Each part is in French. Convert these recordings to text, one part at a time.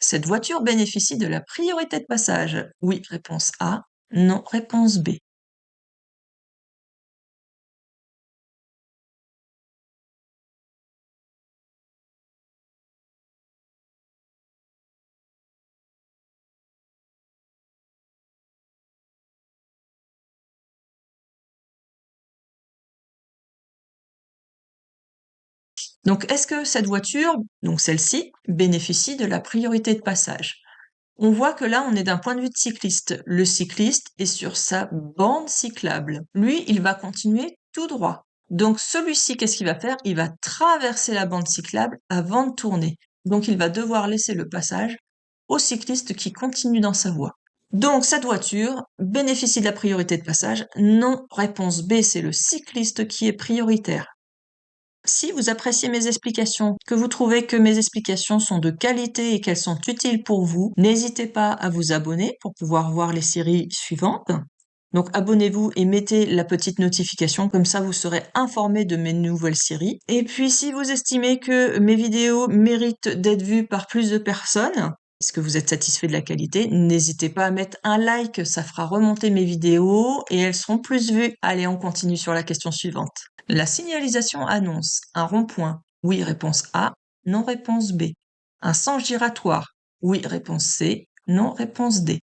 Cette voiture bénéficie de la priorité de passage. Oui, réponse A. Non, réponse B. Donc, est-ce que cette voiture, donc celle-ci, bénéficie de la priorité de passage? On voit que là, on est d'un point de vue de cycliste. Le cycliste est sur sa bande cyclable. Lui, il va continuer tout droit. Donc, celui-ci, qu'est-ce qu'il va faire? Il va traverser la bande cyclable avant de tourner. Donc, il va devoir laisser le passage au cycliste qui continue dans sa voie. Donc, cette voiture bénéficie de la priorité de passage. Non, réponse B, c'est le cycliste qui est prioritaire. Si vous appréciez mes explications, que vous trouvez que mes explications sont de qualité et qu'elles sont utiles pour vous, n'hésitez pas à vous abonner pour pouvoir voir les séries suivantes. Donc abonnez-vous et mettez la petite notification, comme ça vous serez informé de mes nouvelles séries. Et puis si vous estimez que mes vidéos méritent d'être vues par plus de personnes, est-ce que vous êtes satisfait de la qualité? N'hésitez pas à mettre un like, ça fera remonter mes vidéos et elles seront plus vues. Allez, on continue sur la question suivante. La signalisation annonce un rond-point. Oui, réponse A. Non, réponse B. Un sens giratoire. Oui, réponse C. Non, réponse D.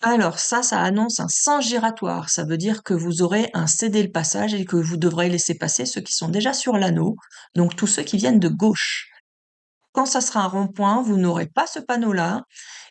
Alors ça annonce un sens giratoire. Ça veut dire que vous aurez un céder le passage et que vous devrez laisser passer ceux qui sont déjà sur l'anneau, donc tous ceux qui viennent de gauche. Quand ça sera un rond-point, vous n'aurez pas ce panneau-là,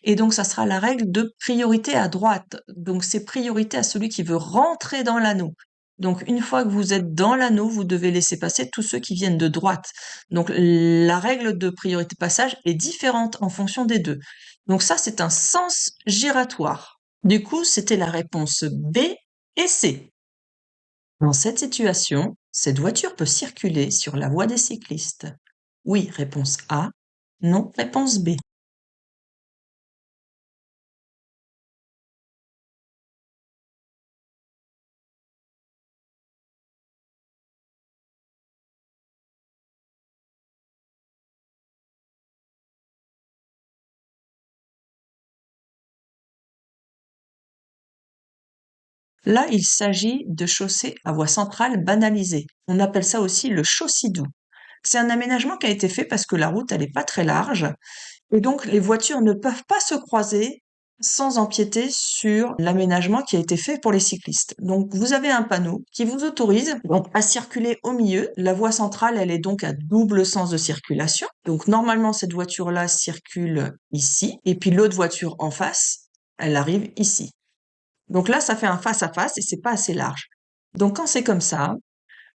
et donc ça sera la règle de priorité à droite. Donc c'est priorité à celui qui veut rentrer dans l'anneau. Donc une fois que vous êtes dans l'anneau, vous devez laisser passer tous ceux qui viennent de droite. Donc la règle de priorité de passage est différente en fonction des deux. Donc ça, c'est un sens giratoire. Du coup, c'était la réponse B et C. Dans cette situation, cette voiture peut circuler sur la voie des cyclistes. Oui, réponse A. Non, réponse B. Là, il s'agit de chaussées à voie centrale banalisée. On appelle ça aussi le chaussydou. C'est un aménagement qui a été fait parce que la route, elle n'est pas très large. Et donc, les voitures ne peuvent pas se croiser sans empiéter sur l'aménagement qui a été fait pour les cyclistes. Donc, vous avez un panneau qui vous autorise donc à circuler au milieu. La voie centrale, elle est donc à double sens de circulation. Donc, normalement, cette voiture-là circule ici. Et puis, l'autre voiture en face, elle arrive ici. Donc là, ça fait un face-à-face et c'est pas assez large. Donc, quand c'est comme ça,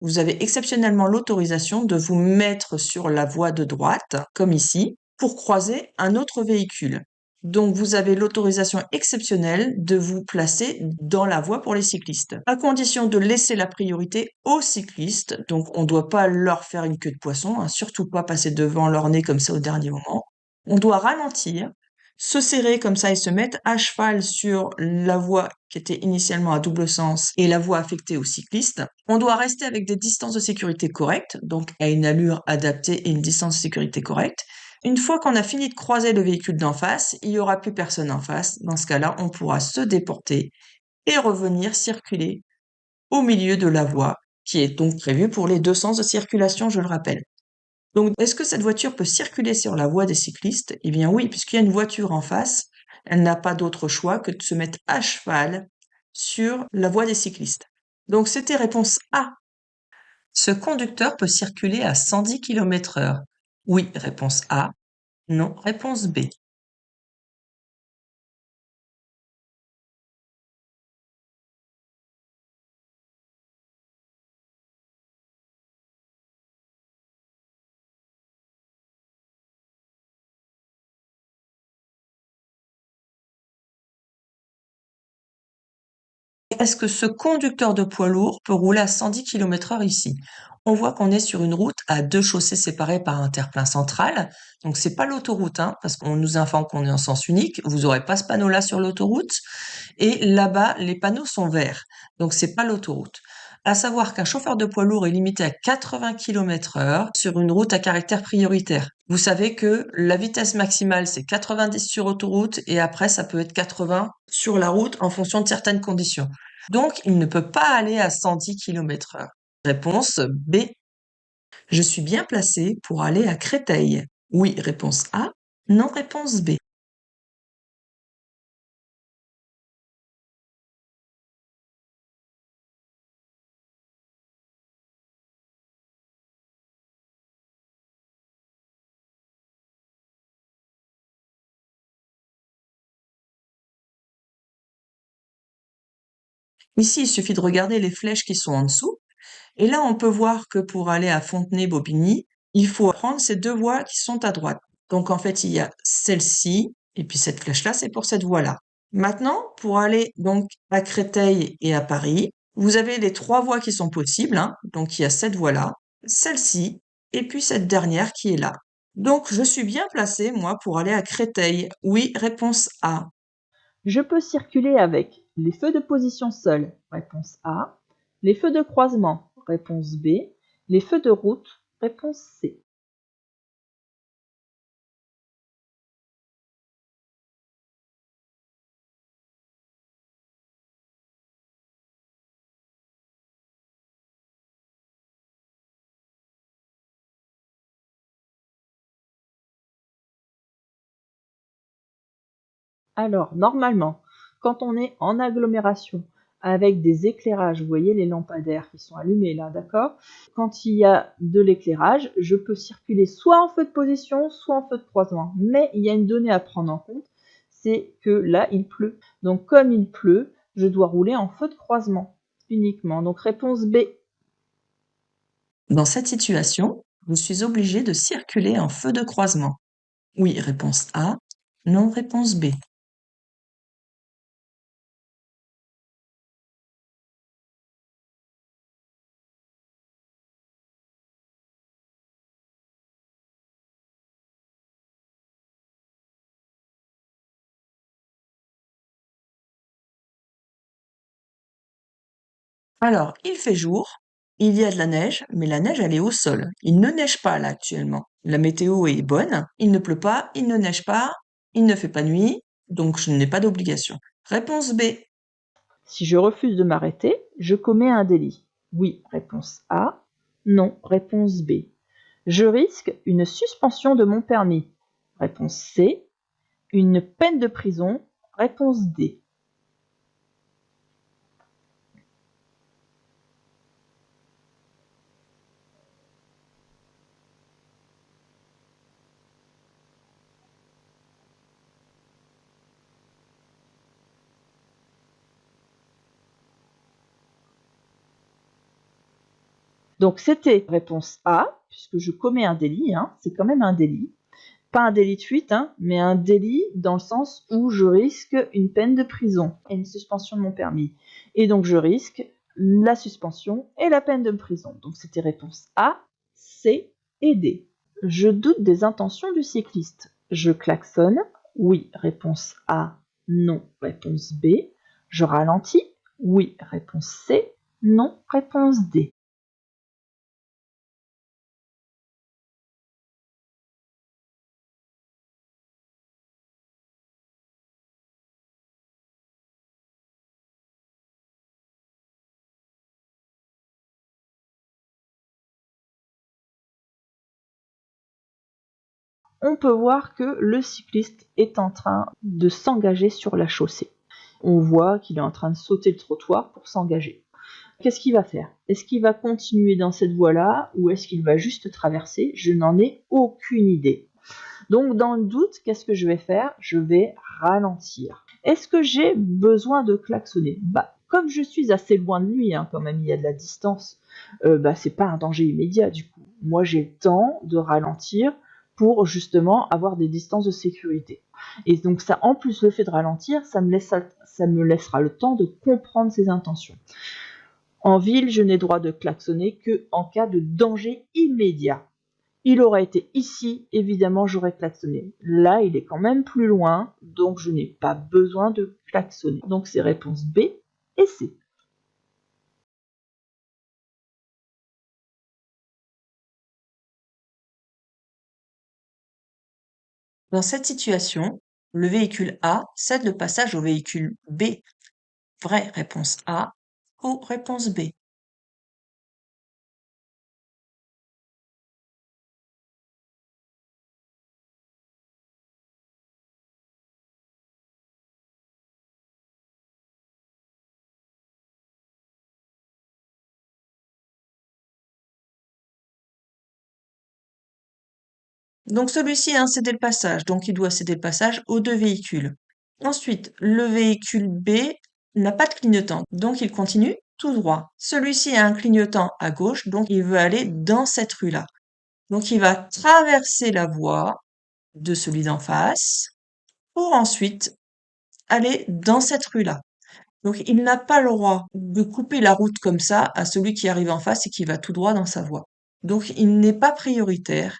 vous avez exceptionnellement l'autorisation de vous mettre sur la voie de droite, comme ici, pour croiser un autre véhicule. Donc, vous avez l'autorisation exceptionnelle de vous placer dans la voie pour les cyclistes, à condition de laisser la priorité aux cyclistes. Donc, on ne doit pas leur faire une queue de poisson, hein, surtout pas passer devant leur nez comme ça au dernier moment. On doit ralentir, se serrer comme ça et se mettre à cheval sur la voie qui était initialement à double sens et la voie affectée aux cyclistes. On doit rester avec des distances de sécurité correctes, donc à une allure adaptée et une distance de sécurité correcte. Une fois qu'on a fini de croiser le véhicule d'en face, il n'y aura plus personne en face. Dans ce cas-là, on pourra se déporter et revenir circuler au milieu de la voie, qui est donc prévue pour les deux sens de circulation, je le rappelle. Donc, est-ce que cette voiture peut circuler sur la voie des cyclistes? Eh bien oui, puisqu'il y a une voiture en face, elle n'a pas d'autre choix que de se mettre à cheval sur la voie des cyclistes. Donc c'était réponse A. Ce conducteur peut circuler à 110 km/h. Oui, réponse A. Non, réponse B. Donc, est-ce que ce conducteur de poids lourd peut rouler à 110 km/h ici? On voit qu'on est sur une route à deux chaussées séparées par un terre-plein central. Donc, c'est pas l'autoroute, hein, parce qu'on nous informe qu'on est en sens unique. Vous aurez pas ce panneau-là sur l'autoroute. Et là-bas, les panneaux sont verts. Donc, c'est pas l'autoroute. À savoir qu'un chauffeur de poids lourd est limité à 80 km/h sur une route à caractère prioritaire. Vous savez que la vitesse maximale, c'est 90 sur autoroute et après, ça peut être 80 sur la route en fonction de certaines conditions. Donc, il ne peut pas aller à 110 km/h. Réponse B. Je suis bien placé pour aller à Créteil. Oui, réponse A. Non, réponse B. Ici, il suffit de regarder les flèches qui sont en dessous. Et là, on peut voir que pour aller à Fontenay-Bobigny, il faut prendre ces deux voies qui sont à droite. Donc, en fait, il y a celle-ci, et puis cette flèche-là, c'est pour cette voie-là. Maintenant, pour aller donc à Créteil et à Paris, vous avez les trois voies qui sont possibles, hein. Donc, il y a cette voie-là, celle-ci, et puis cette dernière qui est là. Donc, je suis bien placée, moi, pour aller à Créteil. Oui, réponse A. Je peux circuler avec les feux de position seuls, réponse A, les feux de croisement, réponse B, les feux de route, réponse C. Alors, normalement, quand on est en agglomération avec des éclairages, vous voyez les lampadaires qui sont allumés là, d'accord? Quand il y a de l'éclairage, je peux circuler soit en feu de position, soit en feu de croisement. Mais il y a une donnée à prendre en compte, c'est que là, il pleut. Donc, comme il pleut, je dois rouler en feu de croisement uniquement. Donc, réponse B. Dans cette situation, je suis obligé de circuler en feu de croisement. Oui, réponse A. Non, réponse B. Alors, il fait jour, il y a de la neige, mais la neige, elle est au sol. Il ne neige pas là actuellement. La météo est bonne, il ne pleut pas, il ne neige pas, il ne fait pas nuit, donc je n'ai pas d'obligation. Réponse B. Si je refuse de m'arrêter, je commets un délit. Oui, réponse A. Non, réponse B. Je risque une suspension de mon permis. Réponse C. Une peine de prison. Réponse D. Donc c'était réponse A, puisque je commets un délit, hein, c'est quand même un délit. Pas un délit de fuite, hein, mais un délit dans le sens où je risque une peine de prison et une suspension de mon permis. Et donc je risque la suspension et la peine de prison. Donc c'était réponse A, C et D. Je doute des intentions du cycliste. Je klaxonne. Oui, réponse A. Non, réponse B. Je ralentis. Oui, réponse C. Non, réponse D. On peut voir que le cycliste est en train de s'engager sur la chaussée. On voit qu'il est en train de sauter le trottoir pour s'engager. Qu'est-ce qu'il va faire? Est-ce qu'il va continuer dans cette voie-là ou est-ce qu'il va juste traverser? Je n'en ai aucune idée. Donc dans le doute, qu'est-ce que je vais faire? Je vais ralentir. Est-ce que j'ai besoin de klaxonner? Comme je suis assez loin de lui, hein, quand même il y a de la distance, c'est pas un danger immédiat du coup. Moi j'ai le temps de ralentir pour justement avoir des distances de sécurité. Et donc ça, en plus le fait de ralentir, ça me laissera le temps de comprendre ses intentions. En ville, je n'ai droit de klaxonner que en cas de danger immédiat. Il aurait été ici, évidemment j'aurais klaxonné. Là, il est quand même plus loin, donc je n'ai pas besoin de klaxonner. Donc c'est réponse B et C. Dans cette situation, le véhicule A cède le passage au véhicule B. Vraie réponse A ou réponse B. Donc celui-ci a cédé le passage, donc il doit céder le passage aux deux véhicules. Ensuite, le véhicule B n'a pas de clignotant, donc il continue tout droit. Celui-ci a un clignotant à gauche, donc il veut aller dans cette rue-là. Donc il va traverser la voie de celui d'en face pour ensuite aller dans cette rue-là. Donc il n'a pas le droit de couper la route comme ça à celui qui arrive en face et qui va tout droit dans sa voie. Donc il n'est pas prioritaire.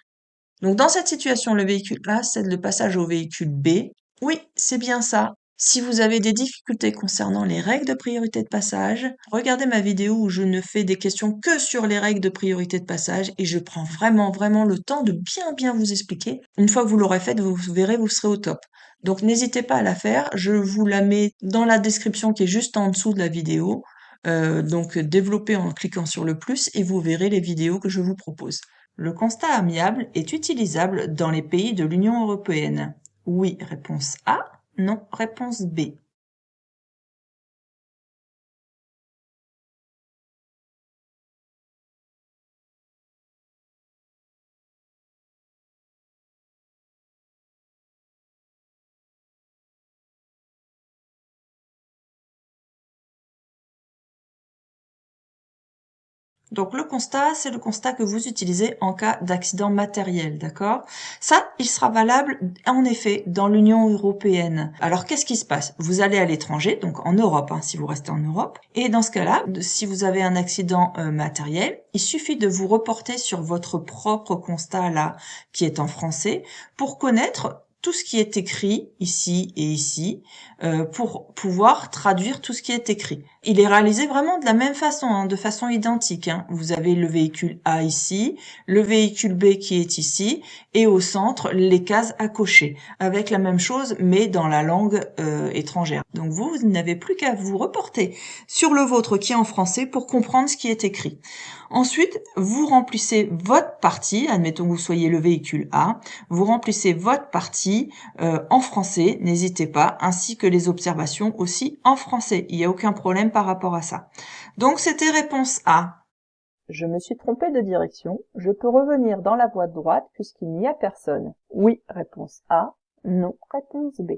Donc dans cette situation, le véhicule A cède le passage au véhicule B. Oui, c'est bien ça. Si vous avez des difficultés concernant les règles de priorité de passage, regardez ma vidéo où je ne fais des questions que sur les règles de priorité de passage et je prends vraiment le temps de bien vous expliquer. Une fois que vous l'aurez faite, vous verrez, vous serez au top. Donc n'hésitez pas à la faire. Je vous la mets dans la description qui est juste en dessous de la vidéo. Donc développez en cliquant sur le plus et vous verrez les vidéos que je vous propose. Le constat amiable est utilisable dans les pays de l'Union européenne. Oui, réponse A. Non, réponse B. Donc le constat, c'est le constat que vous utilisez en cas d'accident matériel, d'accord? Ça, il sera valable en effet dans l'Union européenne. Alors qu'est-ce qui se passe? Vous allez à l'étranger, donc en Europe, hein, si vous restez en Europe, et dans ce cas-là, si vous avez un accident matériel, il suffit de vous reporter sur votre propre constat là, qui est en français, pour connaître tout ce qui est écrit ici et ici, pour pouvoir traduire tout ce qui est écrit. Il est réalisé vraiment de la même façon, hein, de façon identique, hein. Vous avez le véhicule A ici, le véhicule B qui est ici, et au centre, les cases à cocher, avec la même chose, mais dans la langue étrangère. Donc vous n'avez plus qu'à vous reporter sur le vôtre qui est en français pour comprendre ce qui est écrit. Ensuite, vous remplissez votre partie, admettons que vous soyez le véhicule A, vous remplissez votre partie en français, n'hésitez pas, ainsi que les observations aussi en français. Il n'y a aucun problème par rapport à ça. Donc c'était réponse A. Je me suis trompé de direction. Je peux revenir dans la voie de droite puisqu'il n'y a personne. Oui, réponse A. Non, réponse B.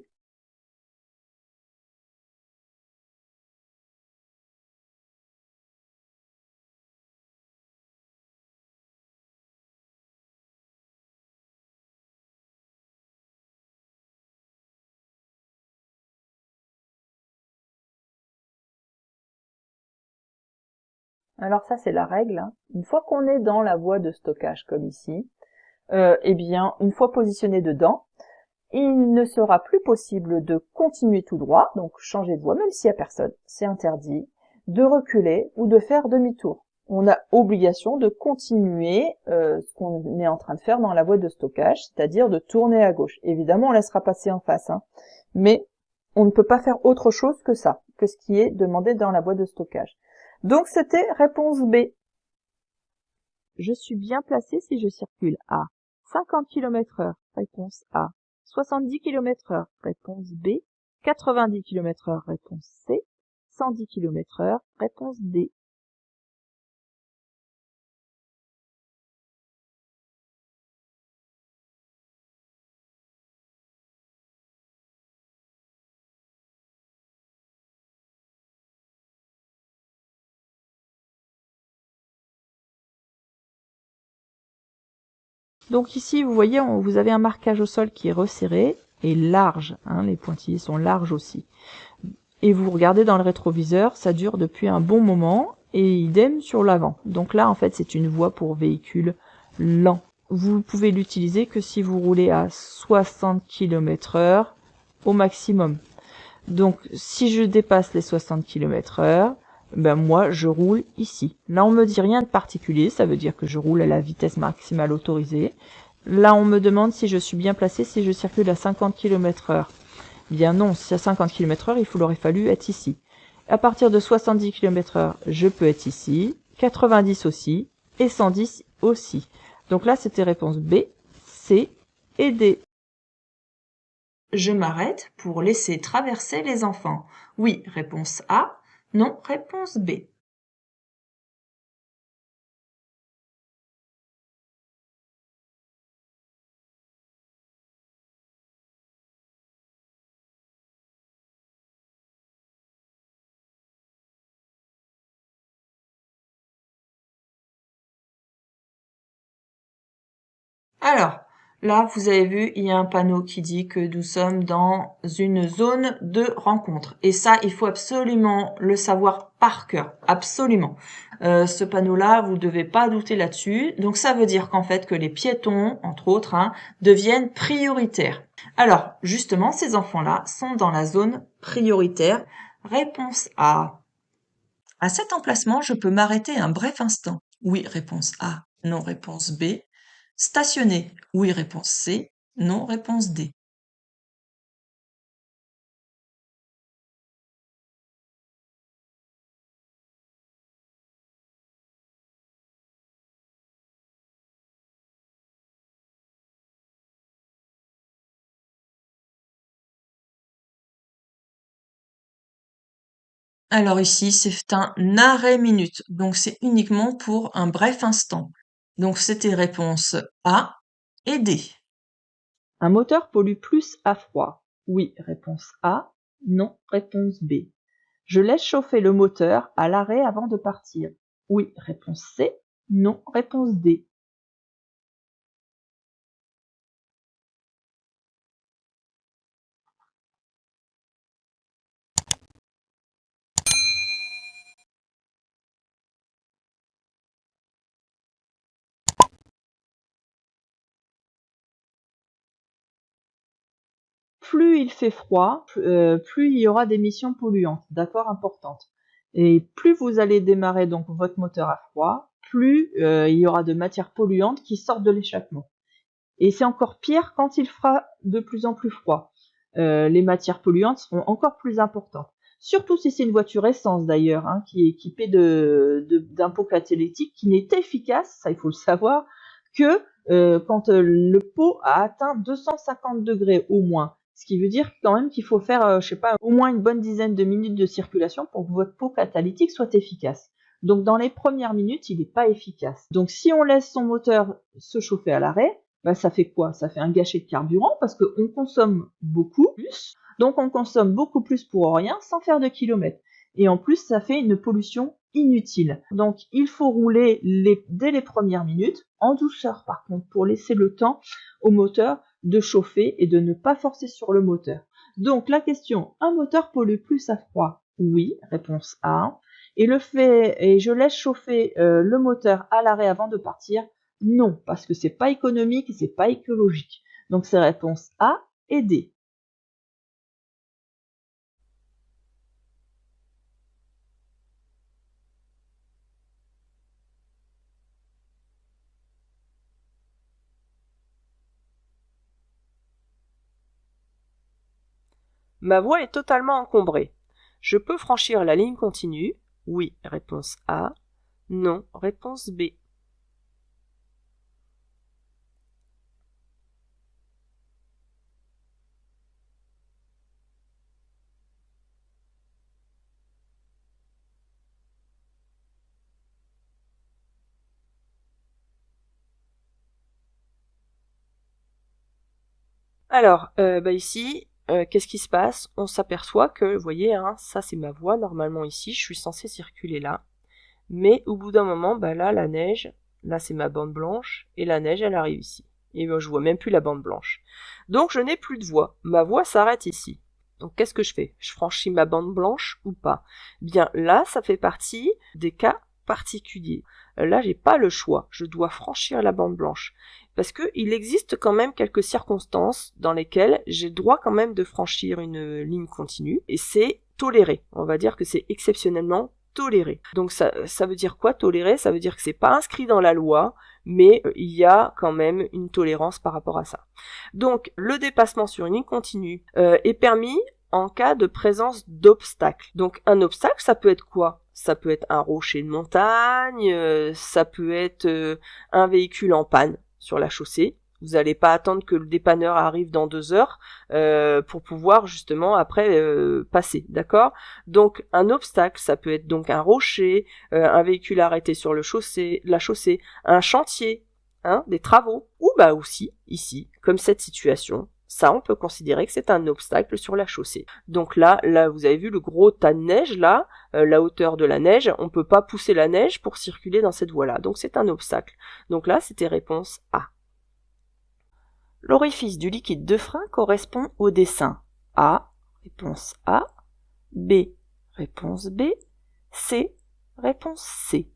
Alors ça, c'est la règle, hein. Une fois qu'on est dans la voie de stockage comme ici, eh bien, une fois positionné dedans, il ne sera plus possible de continuer tout droit, donc changer de voie, même s'il n'y a personne, c'est interdit, de reculer ou de faire demi-tour. On a obligation de continuer ce qu'on est en train de faire dans la voie de stockage, c'est-à-dire de tourner à gauche. Évidemment, on laissera passer en face, hein, mais on ne peut pas faire autre chose que ça, que ce qui est demandé dans la voie de stockage. Donc c'était réponse B. Je suis bien placé si je circule à 50 km/h, réponse A. 70 km/h, réponse B. 90 km/h, réponse C. 110 km/h, réponse D. Donc ici, vous voyez, vous avez un marquage au sol qui est resserré et large. Hein, les pointillés sont larges aussi. Et vous regardez dans le rétroviseur, ça dure depuis un bon moment, et idem sur l'avant. Donc là, en fait, c'est une voie pour véhicule lent. Vous pouvez l'utiliser que si vous roulez à 60 km/h au maximum. Donc, si je dépasse les 60 km/h, ben moi, je roule ici. Là, on me dit rien de particulier, ça veut dire que je roule à la vitesse maximale autorisée. Là, on me demande si je suis bien placé, si je circule à 50 km/h. Bien non, si à 50 km/h, il aurait fallu être ici. À partir de 70 km/h, je peux être ici, 90 aussi, et 110 aussi. Donc là, c'était réponse B, C et D. Je m'arrête pour laisser traverser les enfants. Oui, réponse A. Non, réponse B. Alors, là, vous avez vu, il y a un panneau qui dit que nous sommes dans une zone de rencontre. Et ça, il faut absolument le savoir par cœur. Absolument. Ce panneau-là, vous ne devez pas douter là-dessus. Donc, ça veut dire qu'en fait, que les piétons, entre autres, deviennent prioritaires. Alors, justement, ces enfants-là sont dans la zone prioritaire. Réponse A. À cet emplacement, je peux m'arrêter un bref instant. Oui, réponse A. Non, réponse B. Stationner. Oui, réponse C. Non, réponse D. Alors ici, c'est un arrêt minute. Donc c'est uniquement pour un bref instant. Donc c'était réponse A et D. Un moteur pollue plus à froid. Oui, réponse A. Non, réponse B. Je laisse chauffer le moteur à l'arrêt avant de partir. Oui, réponse C. Non, réponse D. Plus il fait froid, plus il y aura d'émissions polluantes, d'accord, importantes. Et plus vous allez démarrer donc votre moteur à froid, plus il y aura de matières polluantes qui sortent de l'échappement. Et c'est encore pire quand il fera de plus en plus froid. Les matières polluantes seront encore plus importantes. Surtout si c'est une voiture essence d'ailleurs, qui est équipée d'un pot catalytique qui n'est efficace, ça il faut le savoir, que quand le pot a atteint 250 degrés au moins. Ce qui veut dire quand même qu'il faut faire, je sais pas, au moins une bonne dizaine de minutes de circulation pour que votre pot catalytique soit efficace. Donc dans les premières minutes, il n'est pas efficace. Donc si on laisse son moteur se chauffer à l'arrêt, bah, ça fait quoi? Ça fait un gâchis de carburant parce qu'on consomme beaucoup plus. Donc on consomme beaucoup plus pour rien sans faire de kilomètres. Et en plus, ça fait une pollution inutile. Donc il faut rouler dès les premières minutes, en douceur par contre, pour laisser le temps au moteur de chauffer et de ne pas forcer sur le moteur. Donc la question, un moteur pollue plus à froid? Oui, réponse A. Et je laisse chauffer le moteur à l'arrêt avant de partir? Non, parce que c'est pas économique et c'est pas écologique. Donc c'est réponse A et D. Ma voie est totalement encombrée. Je peux franchir la ligne continue? Oui, réponse A. Non, réponse B. Alors, ici, qu'est-ce qui se passe? On s'aperçoit que, vous voyez, ça c'est ma voie, normalement ici, je suis censé circuler là. Mais au bout d'un moment, là, la neige, là c'est ma bande blanche, et la neige, elle arrive ici. Et ben, je vois même plus la bande blanche. Donc je n'ai plus de voie. Ma voie s'arrête ici. Donc qu'est-ce que je fais? Je franchis ma bande blanche ou pas? Bien là, ça fait partie des cas particuliers. Là, j'ai pas le choix. Je dois franchir la bande blanche. Parce que il existe quand même quelques circonstances dans lesquelles j'ai le droit quand même de franchir une ligne continue. Et c'est toléré. On va dire que c'est exceptionnellement toléré. Donc ça veut dire quoi toléré? Ça veut dire que c'est pas inscrit dans la loi, mais il y a quand même une tolérance par rapport à ça. Donc le dépassement sur une ligne continue est permis en cas de présence d'obstacles. Donc un obstacle, ça peut être quoi? Ça peut être un rocher de montagne, ça peut être un véhicule en panne sur la chaussée. Vous n'allez pas attendre que le dépanneur arrive dans 2 heures pour pouvoir justement après passer, d'accord? Donc un obstacle, ça peut être donc un rocher, un véhicule arrêté sur la chaussée, un chantier, des travaux, ou bah aussi ici, comme cette situation. Ça, on peut considérer que c'est un obstacle sur la chaussée. Donc là, vous avez vu le gros tas de neige, là, la hauteur de la neige, on peut pas pousser la neige pour circuler dans cette voie-là. Donc c'est un obstacle. Donc là, c'était réponse A. L'orifice du liquide de frein correspond au dessin A, réponse A, B, réponse B, C, réponse C.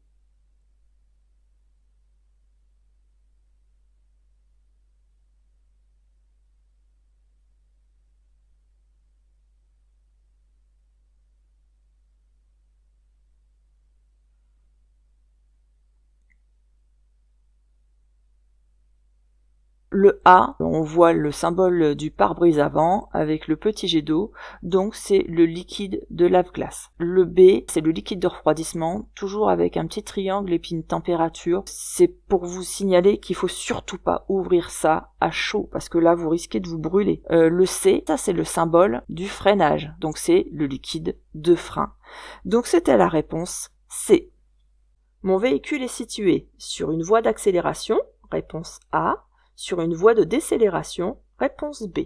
Le A, on voit le symbole du pare-brise avant avec le petit jet d'eau, donc c'est le liquide de lave-glace. Le B, c'est le liquide de refroidissement, toujours avec un petit triangle et puis une température. C'est pour vous signaler qu'il faut surtout pas ouvrir ça à chaud, parce que là vous risquez de vous brûler. Le C, ça c'est le symbole du freinage, donc c'est le liquide de frein. Donc c'était la réponse C. Mon véhicule est situé sur une voie d'accélération, réponse A. Sur une voie de décélération, réponse B.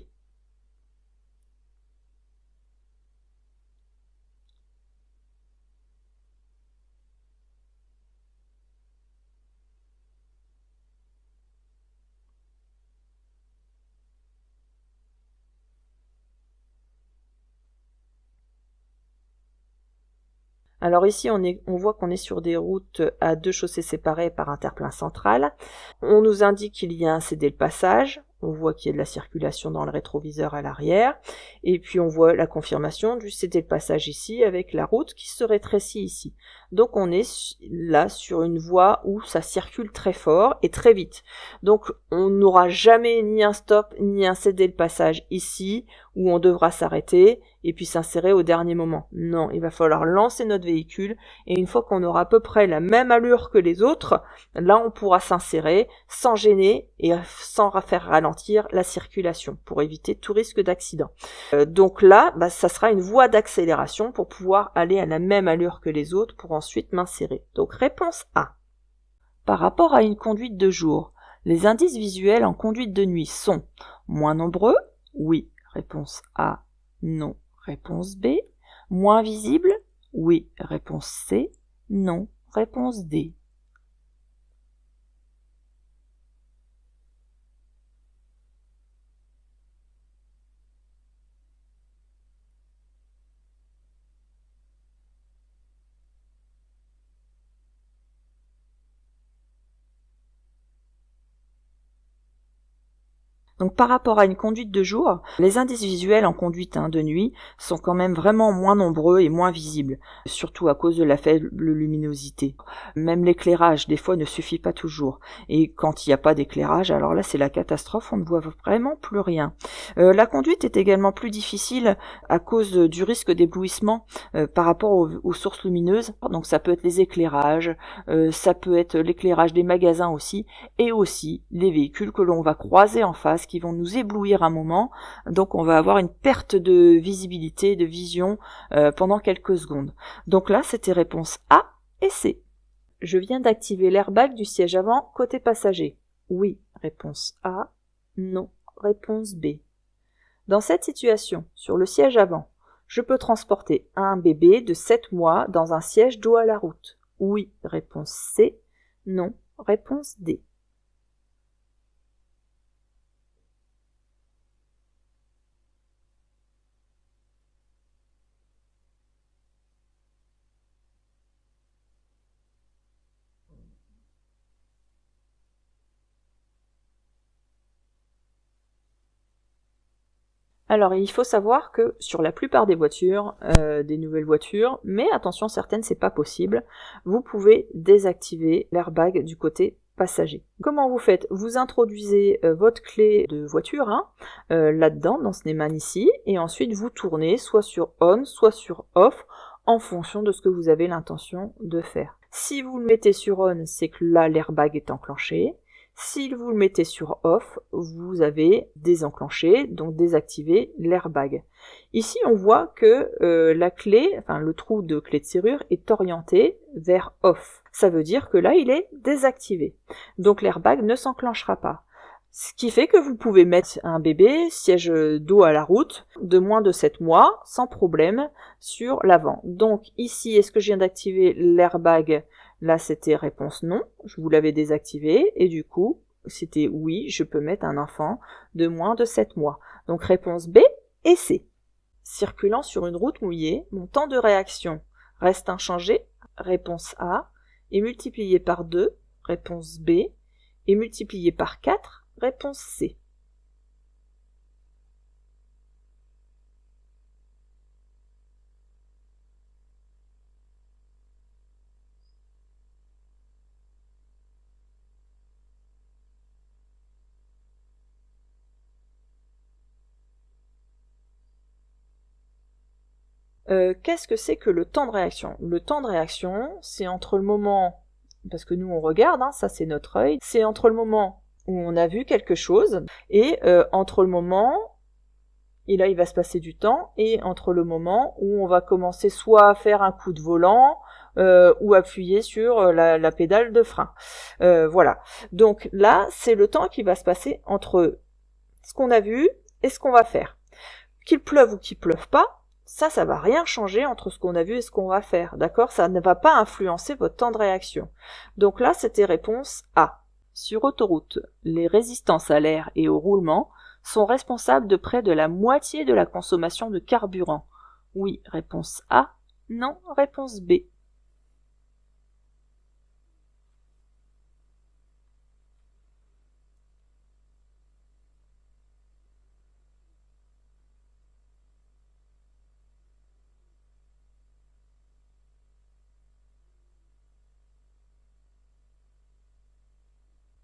Alors ici, on voit qu'on est sur des routes à 2 chaussées séparées par un terre-plein central. On nous indique qu'il y a un cédé-le-passage. On voit qu'il y a de la circulation dans le rétroviseur à l'arrière. Et puis on voit la confirmation du cédé-le-passage ici avec la route qui se rétrécit ici. Donc on est là sur une voie où ça circule très fort et très vite. Donc on n'aura jamais ni un stop ni un cédé-le-passage ici où on devra s'arrêter et puis s'insérer au dernier moment. Non, il va falloir lancer notre véhicule et une fois qu'on aura à peu près la même allure que les autres, là on pourra s'insérer sans gêner et sans faire ralentir la circulation pour éviter tout risque d'accident. Donc là, ça sera une voie d'accélération pour pouvoir aller à la même allure que les autres pour ensuite m'insérer. Donc réponse A. Par rapport à une conduite de jour, les indices visuels en conduite de nuit sont moins nombreux? Oui. Réponse A. Non. Réponse B. Moins visible? Oui. Réponse C. Non. Réponse D. Donc par rapport à une conduite de jour, les indices visuels en conduite de nuit sont quand même vraiment moins nombreux et moins visibles, surtout à cause de la faible luminosité. Même l'éclairage, des fois, ne suffit pas toujours. Et quand il n'y a pas d'éclairage, alors là c'est la catastrophe, on ne voit vraiment plus rien. La conduite est également plus difficile à cause du risque d'éblouissement par rapport aux sources lumineuses. Donc ça peut être les éclairages, ça peut être l'éclairage des magasins aussi, et aussi les véhicules que l'on va croiser en face qui vont nous éblouir un moment, donc on va avoir une perte de visibilité, de vision pendant quelques secondes. Donc là, c'était réponse A et C. Je viens d'activer l'airbag du siège avant côté passager. Oui, réponse A. Non, réponse B. Dans cette situation, sur le siège avant, je peux transporter un bébé de 7 mois dans un siège dos à la route. Oui, réponse C. Non, réponse D. Alors, il faut savoir que sur la plupart des voitures, des nouvelles voitures, mais attention, certaines c'est pas possible, vous pouvez désactiver l'airbag du côté passager. Comment vous faites? Vous introduisez votre clé de voiture là-dedans, dans ce Neyman ici, et ensuite vous tournez soit sur on, soit sur off, en fonction de ce que vous avez l'intention de faire. Si vous le mettez sur on, c'est que là l'airbag est enclenché. Si vous le mettez sur off, vous avez désenclenché, donc désactivé l'airbag. Ici, on voit que la clé, enfin le trou de clé de serrure est orienté vers off. Ça veut dire que là, il est désactivé. Donc l'airbag ne s'enclenchera pas. Ce qui fait que vous pouvez mettre un bébé siège dos à la route de moins de 7 mois sans problème sur l'avant. Donc ici, est-ce que je viens d'activer l'airbag? Là, c'était réponse non, je vous l'avais désactivé, et du coup, c'était oui, je peux mettre un enfant de moins de 7 mois. Donc réponse B et C. Circulant sur une route mouillée, mon temps de réaction reste inchangé, réponse A, et multiplié par 2, réponse B, et multiplié par 4, réponse C. Qu'est-ce que c'est que le temps de réaction? Le temps de réaction, c'est entre le moment, parce que nous on regarde, ça c'est notre œil, c'est entre le moment où on a vu quelque chose et entre le moment, et là il va se passer du temps, et entre le moment où on va commencer soit à faire un coup de volant ou appuyer sur la pédale de frein. Voilà. Donc là, c'est le temps qui va se passer entre ce qu'on a vu et ce qu'on va faire. Qu'il pleuve ou qu'il pleuve pas, ça va rien changer entre ce qu'on a vu et ce qu'on va faire, d'accord? Ça ne va pas influencer votre temps de réaction. Donc là, c'était réponse A. Sur autoroute, les résistances à l'air et au roulement sont responsables de près de la moitié de la consommation de carburant. Oui, réponse A. Non, réponse B.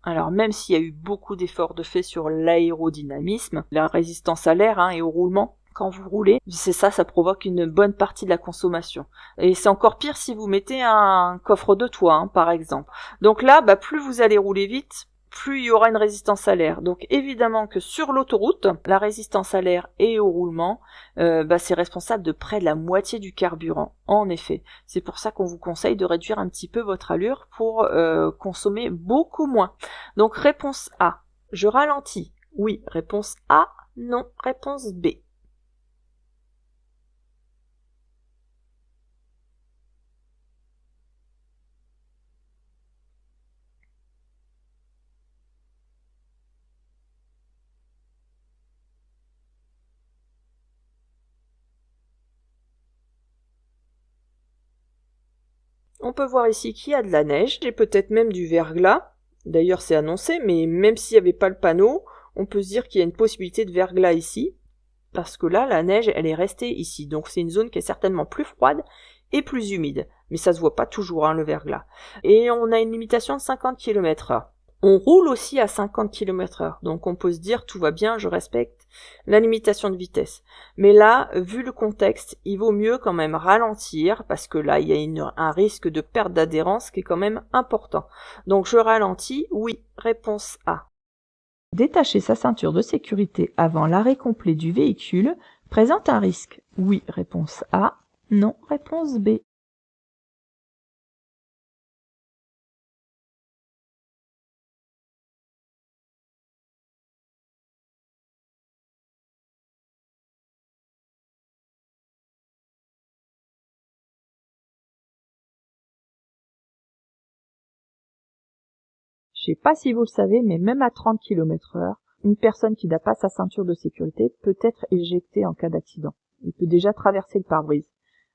Alors même s'il y a eu beaucoup d'efforts de fait sur l'aérodynamisme, la résistance à l'air et au roulement, quand vous roulez, c'est ça provoque une bonne partie de la consommation. Et c'est encore pire si vous mettez un coffre de toit, par exemple. Donc là, plus vous allez rouler vite, plus il y aura une résistance à l'air. Donc évidemment que sur l'autoroute, la résistance à l'air et au roulement, c'est responsable de près de la moitié du carburant. En effet, c'est pour ça qu'on vous conseille de réduire un petit peu votre allure pour consommer beaucoup moins. Donc réponse A, je ralentis. Oui, réponse A, non, réponse B. On peut voir ici qu'il y a de la neige et peut-être même du verglas. D'ailleurs, c'est annoncé, mais même s'il n'y avait pas le panneau, on peut se dire qu'il y a une possibilité de verglas ici, parce que là, la neige, elle est restée ici. Donc c'est une zone qui est certainement plus froide et plus humide. Mais ça se voit pas toujours, le verglas. Et on a une limitation de 50 km/h. On roule aussi à 50 km/h, donc on peut se dire tout va bien, je respecte la limitation de vitesse. Mais là, vu le contexte, il vaut mieux quand même ralentir, parce que là, il y a un risque de perte d'adhérence qui est quand même important. Donc je ralentis, oui, réponse A. Détacher sa ceinture de sécurité avant l'arrêt complet du véhicule présente un risque. Oui, réponse A. Non, réponse B. Je sais pas si vous le savez, mais même à 30 km/h, une personne qui n'a pas sa ceinture de sécurité peut être éjectée en cas d'accident. Il peut déjà traverser le pare-brise.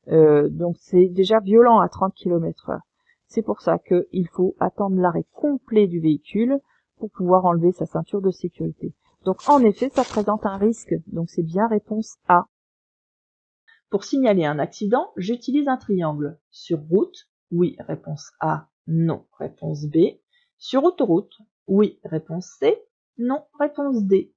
Donc c'est déjà violent à 30 km/h. C'est pour ça qu'il faut attendre l'arrêt complet du véhicule pour pouvoir enlever sa ceinture de sécurité. Donc en effet, ça présente un risque. Donc c'est bien réponse A. Pour signaler un accident, j'utilise un triangle. Sur route, oui, réponse A, non, réponse B. Sur autoroute, oui, réponse C, non, réponse D.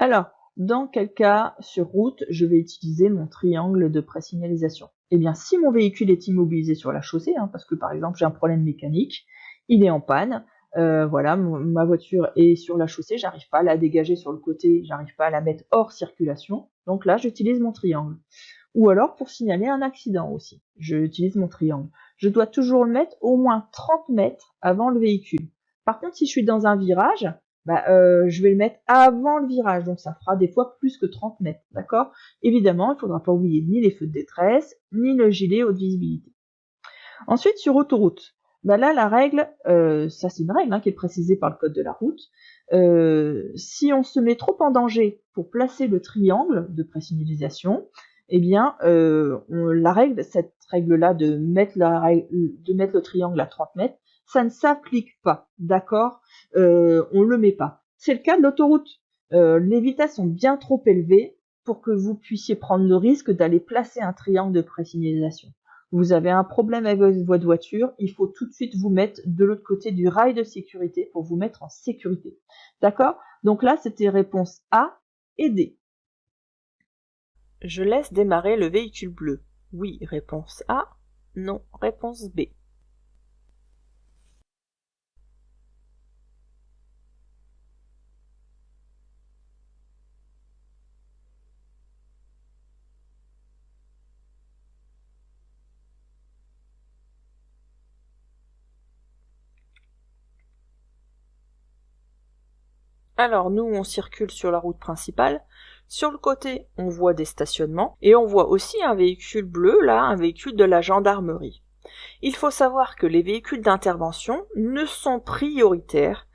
Alors, dans quel cas, sur route, je vais utiliser mon triangle de présignalisation? Eh bien, si mon véhicule est immobilisé sur la chaussée, parce que par exemple j'ai un problème mécanique, il est en panne, voilà, ma voiture est sur la chaussée, j'arrive pas à la dégager sur le côté, j'arrive pas à la mettre hors circulation, donc là j'utilise mon triangle. Ou alors pour signaler un accident aussi, j'utilise mon triangle. Je dois toujours le mettre au moins 30 mètres avant le véhicule. Par contre, si je suis dans un virage, je vais le mettre avant le virage, donc ça fera des fois plus que 30 mètres, d'accord? Évidemment, il ne faudra pas oublier ni les feux de détresse, ni le gilet haute visibilité. Ensuite, sur autoroute, là, la règle, ça c'est une règle qui est précisée par le code de la route. Si on se met trop en danger pour placer le triangle de présignalisation, eh bien, cette règle-là de mettre le triangle à 30 mètres, ça ne s'applique pas, d'accord? On le met pas. C'est le cas de l'autoroute. Les vitesses sont bien trop élevées pour que vous puissiez prendre le risque d'aller placer un triangle de présignalisation. Vous avez un problème avec votre voiture, il faut tout de suite vous mettre de l'autre côté du rail de sécurité pour vous mettre en sécurité. D'accord? Donc là, c'était réponse A et D. Je laisse démarrer le véhicule bleu. Oui, réponse A. Non, réponse B. Alors nous, on circule sur la route principale. Sur le côté, on voit des stationnements et on voit aussi un véhicule bleu, là, un véhicule de la gendarmerie. Il faut savoir que les véhicules d'intervention ne sont prioritaires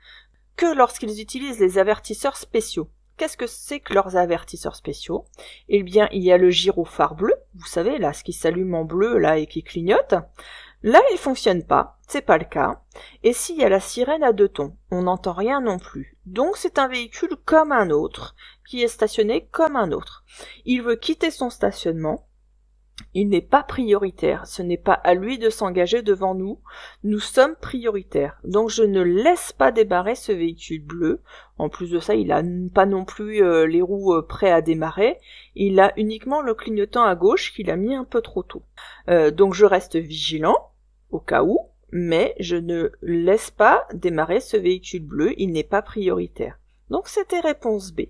que lorsqu'ils utilisent les avertisseurs spéciaux. Qu'est-ce que c'est que leurs avertisseurs spéciaux? Eh bien, il y a le gyrophare bleu, vous savez, là, ce qui s'allume en bleu, là, et qui clignote. Là, il fonctionne pas, c'est pas le cas. Et s'il y a la sirène à 2 tons, on n'entend rien non plus. Donc c'est un véhicule comme un autre, qui est stationné comme un autre. Il veut quitter son stationnement, il n'est pas prioritaire, ce n'est pas à lui de s'engager devant nous, nous sommes prioritaires. Donc je ne laisse pas démarrer ce véhicule bleu. En plus de ça, il a pas non plus les roues prêts à démarrer, il a uniquement le clignotant à gauche qu'il a mis un peu trop tôt. Donc je reste vigilant, au cas où, mais je ne laisse pas démarrer ce véhicule bleu, il n'est pas prioritaire. Donc c'était réponse B.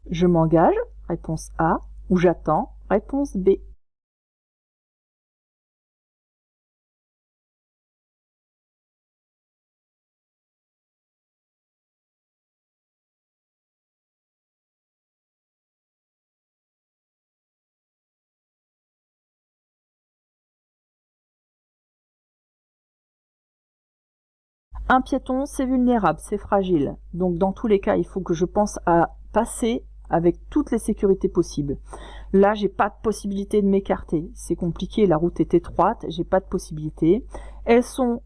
Je m'engage, réponse A, ou j'attends, réponse B. Un piéton, c'est vulnérable, c'est fragile. Donc dans tous les cas, il faut que je pense à passer avec toutes les sécurités possibles. Là, j'ai pas de possibilité de m'écarter. C'est compliqué, la route est étroite, j'ai pas de possibilité. Elles sont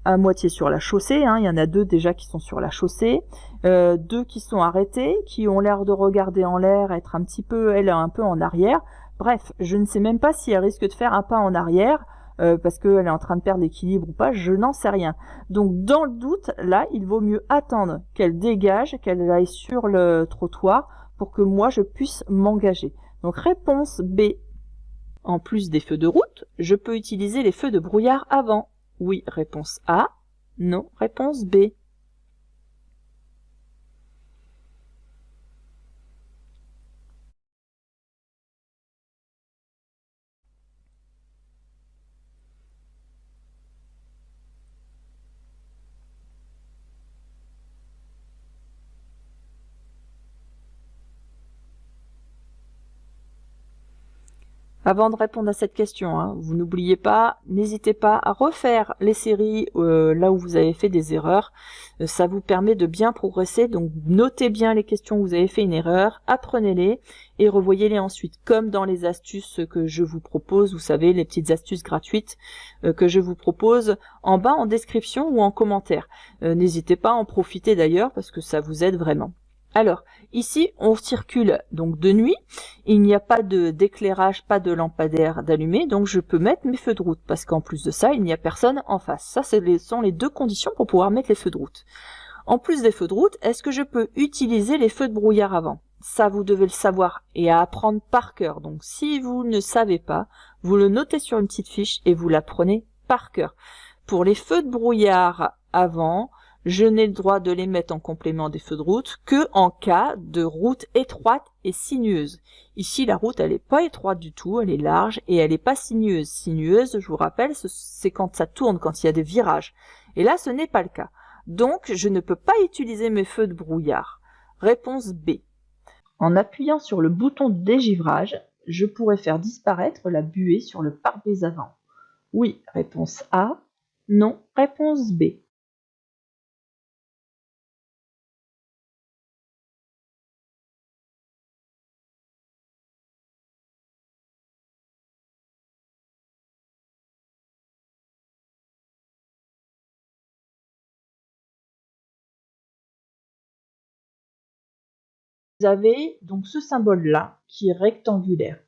à moitié sur la chaussée, il y en a 2 déjà qui sont sur la chaussée, 2 qui sont arrêtées, qui ont l'air de regarder en l'air, être un peu en arrière. Bref, je ne sais même pas si elle risque de faire un pas en arrière, parce qu'elle est en train de perdre l'équilibre ou pas, je n'en sais rien. Donc dans le doute, là, il vaut mieux attendre qu'elle dégage, qu'elle aille sur le trottoir pour que moi je puisse m'engager. Donc réponse B. En plus des feux de route, je peux utiliser les feux de brouillard avant. Oui, réponse A. Non, réponse B. Avant de répondre à cette question, hein, vous n'oubliez pas, n'hésitez pas à refaire les séries là où vous avez fait des erreurs. Ça vous permet de bien progresser, donc notez bien les questions où vous avez fait une erreur, apprenez-les et revoyez-les ensuite, comme dans les astuces que je vous propose, vous savez, les petites astuces gratuites que je vous propose en bas en description ou en commentaire. N'hésitez pas à en profiter d'ailleurs parce que ça vous aide vraiment. Alors, ici, on circule donc de nuit, il n'y a pas d'éclairage, pas de lampadaire d'allumé, donc je peux mettre mes feux de route, parce qu'en plus de ça, il n'y a personne en face. Ça, sont les deux conditions pour pouvoir mettre les feux de route. En plus des feux de route, est-ce que je peux utiliser les feux de brouillard avant? Ça, vous devez le savoir et à apprendre par cœur. Donc, si vous ne savez pas, vous le notez sur une petite fiche et vous l'apprenez par cœur. Pour les feux de brouillard avant, je n'ai le droit de les mettre en complément des feux de route que en cas de route étroite et sinueuse. Ici, la route, elle n'est pas étroite du tout, elle est large et elle n'est pas sinueuse. Sinueuse, je vous rappelle, c'est quand ça tourne, quand il y a des virages. Et là, ce n'est pas le cas. Donc, je ne peux pas utiliser mes feux de brouillard. Réponse B. En appuyant sur le bouton de dégivrage, je pourrais faire disparaître la buée sur le pare-brise avant. Oui, réponse A. Non, réponse B. Vous avez donc ce symbole-là qui est rectangulaire.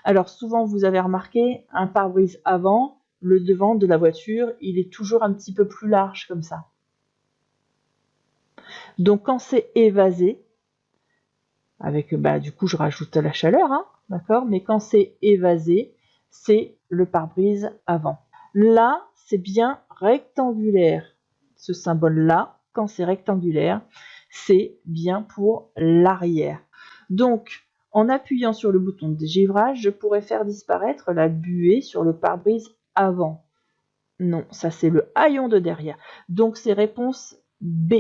Alors souvent vous avez remarqué un pare-brise avant, le devant de la voiture, il est toujours un petit peu plus large comme ça. Donc quand c'est évasé, avec du coup je rajoute la chaleur, hein, d'accord, mais quand c'est évasé, c'est le pare-brise avant. Là, c'est bien rectangulaire. Ce symbole-là, quand c'est rectangulaire, c'est bien pour l'arrière. Donc, en appuyant sur le bouton de dégivrage, je pourrais faire disparaître la buée sur le pare-brise avant. Non, ça c'est le haillon de derrière. Donc, c'est réponse B.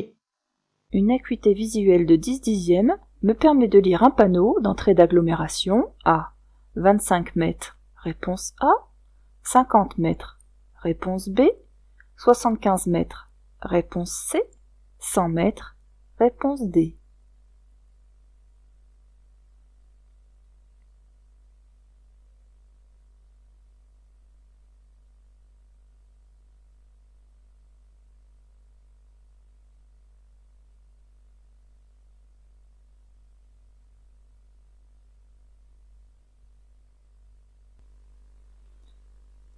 Une acuité visuelle de 10 dixièmes me permet de lire un panneau d'entrée d'agglomération à 25 mètres. Réponse A. 50 mètres. Réponse B. 75 mètres. Réponse C. 100 mètres. Réponse D.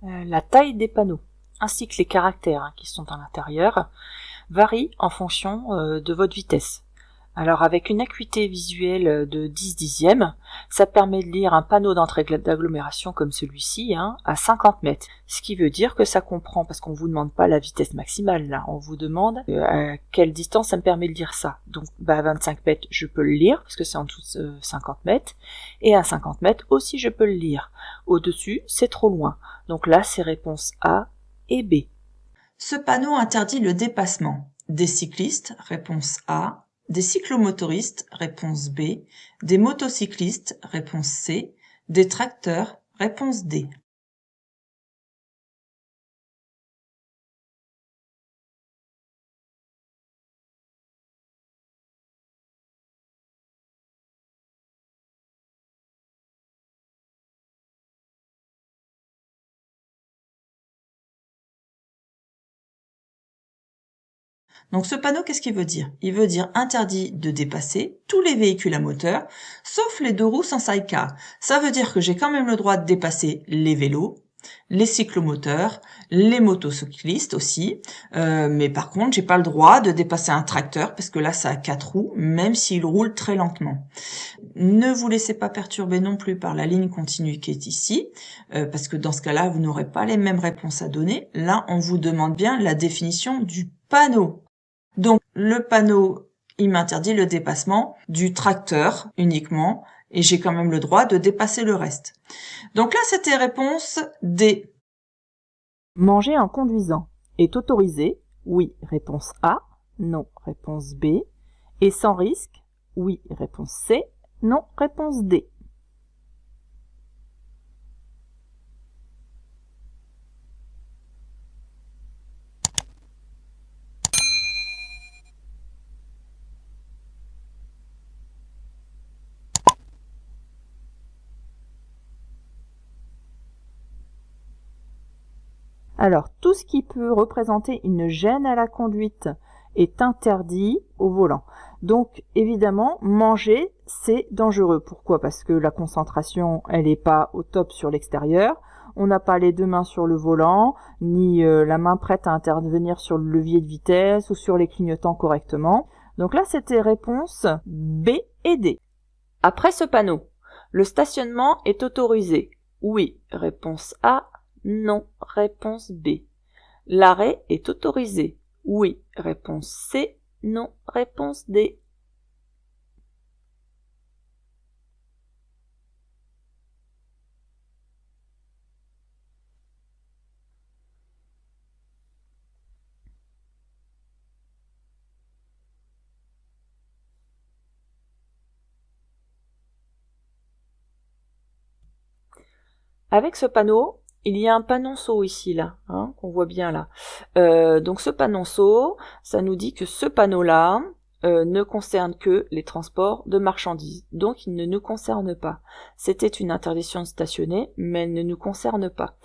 La taille des panneaux, ainsi que les caractères qui sont à l'intérieur, varient en fonction de votre vitesse. Alors avec une acuité visuelle de 10 dixièmes, ça permet de lire un panneau d'entrée d'agglomération comme celui-ci à 50 mètres. Ce qui veut dire que ça comprend, parce qu'on vous demande pas la vitesse maximale là, on vous demande à quelle distance ça me permet de lire ça. Donc à 25 mètres je peux le lire, parce que c'est en dessous de 50 mètres, et à 50 mètres aussi je peux le lire. Au-dessus c'est trop loin. Donc là c'est réponse A et B. Ce panneau interdit le dépassement des cyclistes, réponse A, des cyclomotoristes, réponse B, des motocyclistes, réponse C, des tracteurs, réponse D. Donc ce panneau, qu'est-ce qu'il veut dire? Il veut dire interdit de dépasser tous les véhicules à moteur, sauf les deux roues sans sidecar. Ça veut dire que j'ai quand même le droit de dépasser les vélos, les cyclomoteurs, les motocyclistes aussi, mais par contre, j'ai pas le droit de dépasser un tracteur parce que là, ça a 4 roues, même s'il roule très lentement. Ne vous laissez pas perturber non plus par la ligne continue qui est ici, parce que dans ce cas-là, vous n'aurez pas les mêmes réponses à donner. Là, on vous demande bien la définition du panneau. Donc, le panneau, il m'interdit le dépassement du tracteur uniquement, et j'ai quand même le droit de dépasser le reste. Donc là, c'était réponse D. Manger en conduisant est autorisé? Oui, réponse A. Non, réponse B. Et sans risque? Oui, réponse C. Non, réponse D. Alors, tout ce qui peut représenter une gêne à la conduite est interdit au volant. Donc, évidemment, manger, c'est dangereux. Pourquoi? Parce que la concentration, elle n'est pas au top sur l'extérieur. On n'a pas les deux mains sur le volant, ni la main prête à intervenir sur le levier de vitesse ou sur les clignotants correctement. Donc là, c'était réponse B et D. Après ce panneau, le stationnement est autorisé. Oui, réponse A. Non, réponse B. L'arrêt est autorisé. Oui, réponse C. Non, réponse D. Avec ce panneau, il y a un panonceau ici, là, hein, qu'on voit bien là. Donc ce panonceau, ça nous dit que ce panneau-là ne concerne que les transports de marchandises. Donc il ne nous concerne pas. C'était une interdiction de stationner, mais elle ne nous concerne pas.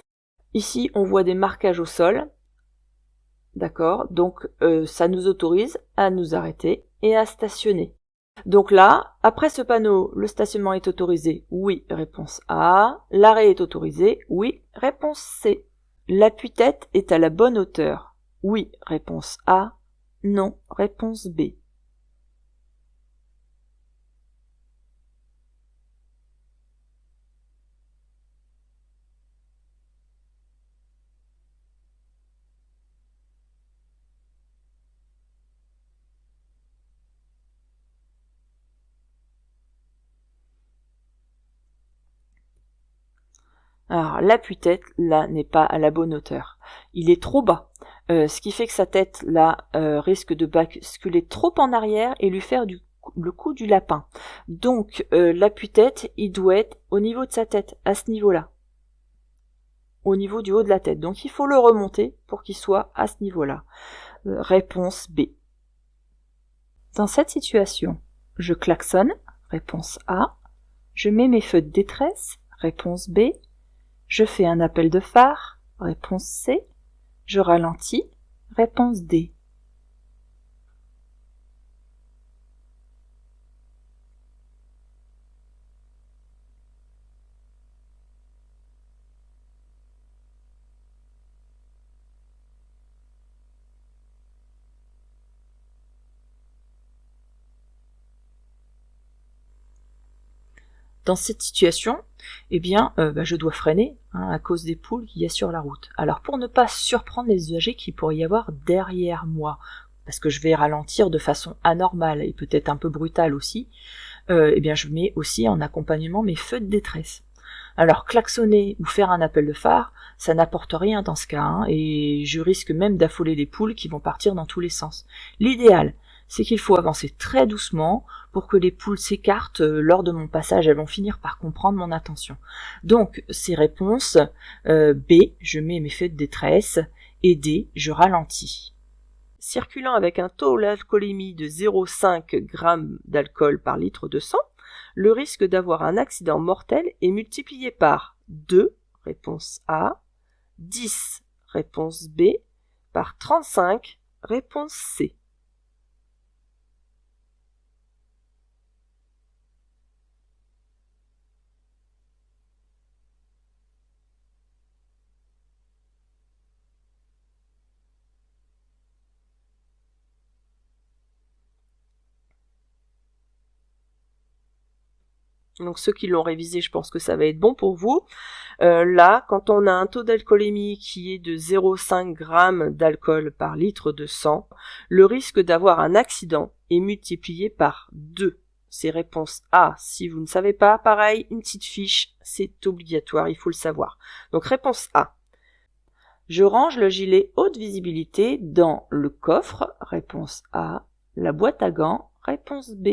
Ici, on voit des marquages au sol. D'accord? Donc ça nous autorise à nous arrêter et à stationner. Donc là, après ce panneau, le stationnement est autorisé, oui, réponse A. L'arrêt est autorisé, oui, réponse C. L'appui-tête est à la bonne hauteur, oui, réponse A. Non, réponse B. Alors, l'appui-tête, là, n'est pas à la bonne hauteur. Il est trop bas. Ce qui fait que sa tête, là, risque de basculer trop en arrière et lui faire le coup du lapin. Donc, l'appui-tête, il doit être au niveau de sa tête, à ce niveau-là. Au niveau du haut de la tête. Donc, il faut le remonter pour qu'il soit à ce niveau-là. Réponse B. Dans cette situation, je klaxonne. Réponse A. Je mets mes feux de détresse. Réponse B. Je fais un appel de phare, réponse C. Je ralentis, réponse D. Dans cette situation, eh bien, je dois freiner à cause des poules qu'il y a sur la route. Alors, pour ne pas surprendre les usagers qu'il pourrait y avoir derrière moi, parce que je vais ralentir de façon anormale et peut-être un peu brutale aussi, eh bien, je mets aussi en accompagnement mes feux de détresse. Alors, klaxonner ou faire un appel de phare, ça n'apporte rien dans ce cas, et je risque même d'affoler les poules qui vont partir dans tous les sens. L'idéal, c'est qu'il faut avancer très doucement pour que les poules s'écartent lors de mon passage. Elles vont finir par comprendre mon intention. Donc, ces réponses, B, je mets mes feux de détresse, et D, je ralentis. Circulant avec un taux d'alcoolémie de 0,5 g d'alcool par litre de sang, le risque d'avoir un accident mortel est multiplié par 2, réponse A, 10, réponse B, par 35, réponse C. Donc ceux qui l'ont révisé, je pense que ça va être bon pour vous. Là, quand on a un taux d'alcoolémie qui est de 0,5 g d'alcool par litre de sang, le risque d'avoir un accident est multiplié par 2. C'est réponse A. Si vous ne savez pas, pareil, une petite fiche, c'est obligatoire, il faut le savoir. Donc réponse A. Je range le gilet haute visibilité dans le coffre, réponse A. La boîte à gants, réponse B.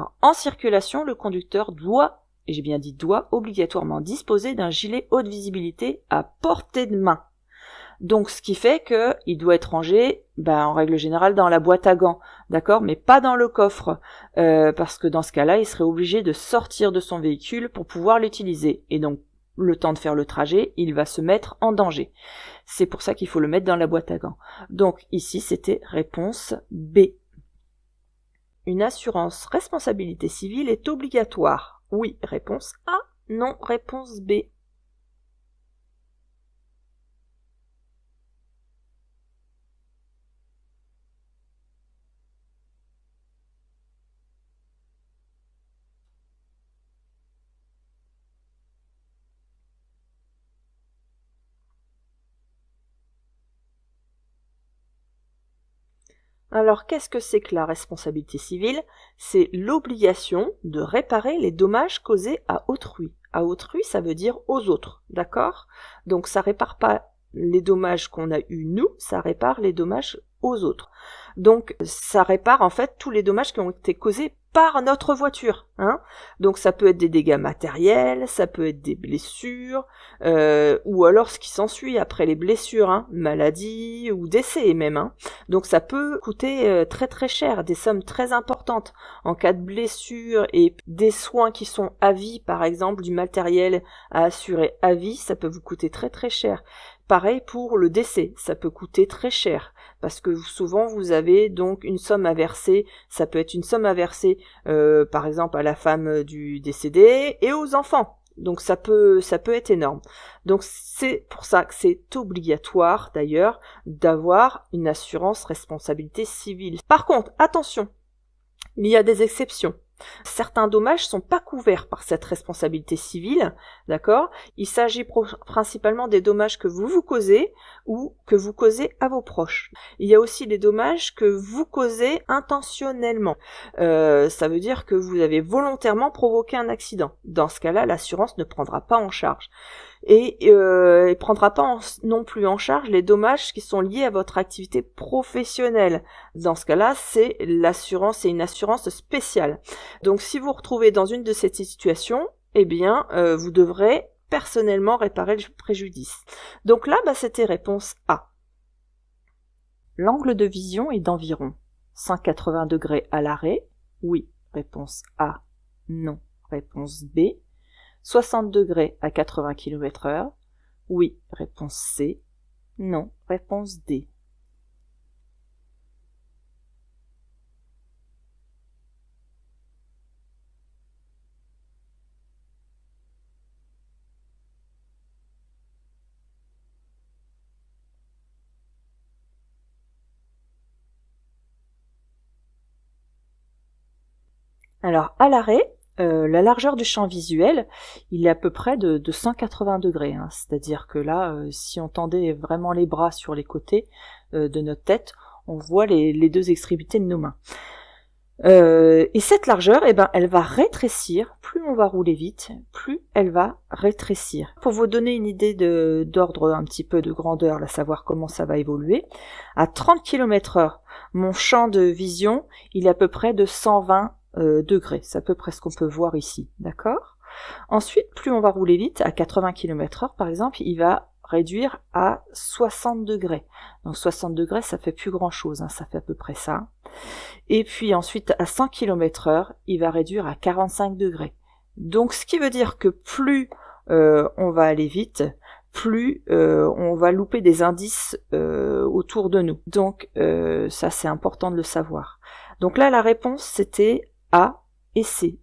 Alors, en circulation, le conducteur doit, et j'ai bien dit doit, obligatoirement disposer d'un gilet haute visibilité à portée de main. Donc, ce qui fait qu'il doit être rangé, en règle générale, dans la boîte à gants, d'accord, mais pas dans le coffre, parce que dans ce cas-là, il serait obligé de sortir de son véhicule pour pouvoir l'utiliser. Et donc, le temps de faire le trajet, il va se mettre en danger. C'est pour ça qu'il faut le mettre dans la boîte à gants. Donc, ici, c'était réponse B. Une assurance responsabilité civile est obligatoire. Oui, réponse A. Non, réponse B. Alors, qu'est-ce que c'est que la responsabilité civile? C'est l'obligation de réparer les dommages causés à autrui. À autrui, ça veut dire aux autres, d'accord? Donc, ça répare pas les dommages qu'on a eus nous, ça répare les dommages aux autres. Donc, ça répare en fait tous les dommages qui ont été causés par notre voiture, hein. Donc ça peut être des dégâts matériels, ça peut être des blessures, ou alors ce qui s'ensuit après les blessures, hein, maladie ou décès même, hein. Donc ça peut coûter très très cher, des sommes très importantes en cas de blessure et des soins qui sont à vie, par exemple du matériel à assurer à vie, ça peut vous coûter très très cher. Pareil pour le décès, ça peut coûter très cher parce que souvent vous avez donc une somme à verser, ça peut être une somme à verser par exemple à la femme du décédé et aux enfants. Donc ça peut être énorme. Donc c'est pour ça que c'est obligatoire d'ailleurs d'avoir une assurance responsabilité civile. Par contre, attention, il y a des exceptions. Certains dommages sont pas couverts par cette responsabilité civile, d'accord? Il s'agit principalement des dommages que vous causez ou que vous causez à vos proches. Il y a aussi des dommages que vous causez intentionnellement. Ça veut dire que vous avez volontairement provoqué un accident. Dans ce cas-là, l'assurance ne prendra pas en charge. Et ne prendra pas non plus en charge les dommages qui sont liés à votre activité professionnelle. Dans ce cas-là, c'est une assurance spéciale. Donc si vous vous retrouvez dans une de ces situations, vous devrez personnellement réparer le préjudice. Donc là, c'était réponse A. L'angle de vision est d'environ 180 degrés à l'arrêt. Oui, réponse A. Non, réponse B. 60 degrés à 80 km/h. Oui, réponse C. Non, réponse D. Alors, à l'arrêt, la largeur du champ visuel, il est à peu près de 180 degrés, hein. C'est-à-dire que là, si on tendait vraiment les bras sur les côtés de notre tête, on voit les deux extrémités de nos mains. Et cette largeur, elle va rétrécir. Plus on va rouler vite, plus elle va rétrécir. Pour vous donner une idée d'ordre un petit peu de grandeur, là, savoir comment ça va évoluer, à 30 km/h, mon champ de vision, il est à peu près de 120 degrés. C'est à peu près ce qu'on peut voir ici, d'accord? Ensuite, plus on va rouler vite, à 80 km/h par exemple, il va réduire à 60 degrés. Donc 60 degrés, ça fait plus grand chose, hein, ça fait à peu près ça. Et puis ensuite, à 100 km/h, il va réduire à 45 degrés. Donc ce qui veut dire que plus on va aller vite, plus on va louper des indices autour de nous. Donc ça, c'est important de le savoir. Donc là, la réponse, c'était A et C.